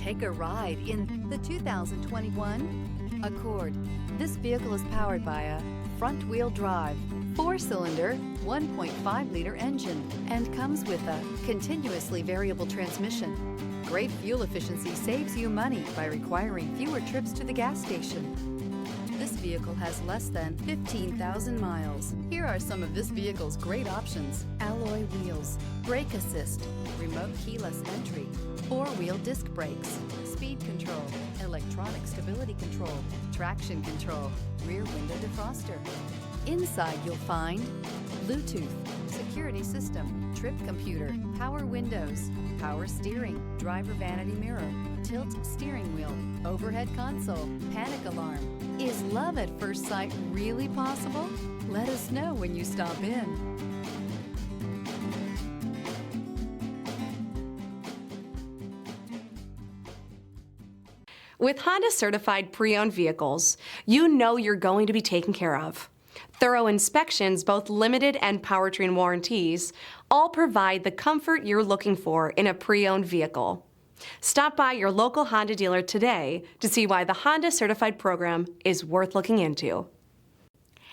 Take a ride in the 2021 Accord. This vehicle is powered by a front-wheel drive, 4-cylinder, 1.5-liter engine, and comes with a continuously variable transmission. Great fuel efficiency saves you money by requiring fewer trips to the gas station. This vehicle has less than 15,000 miles. Here are some of this vehicle's great options: alloy wheels, brake assist, remote keyless entry, 4-wheel disc brakes, speed control, electronic stability control, traction control, rear window defroster. Inside you'll find Bluetooth, security system, trip computer, power windows, power steering, driver vanity mirror, tilt steering wheel, overhead console, panic alarm. Is love at first sight really possible? Let us know when you stop in. With Honda Certified Pre-Owned Vehicles, you know you're going to be taken care of. Thorough inspections, both limited and powertrain warranties, all provide the comfort you're looking for in a pre-owned vehicle. Stop by your local Honda dealer today to see why the Honda Certified program is worth looking into.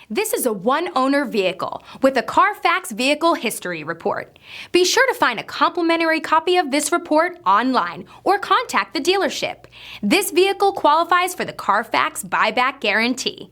This is a one-owner vehicle with a Carfax Vehicle History Report. Be sure to find a complimentary copy of this report online or contact the dealership. This vehicle qualifies for the Carfax Buyback Guarantee.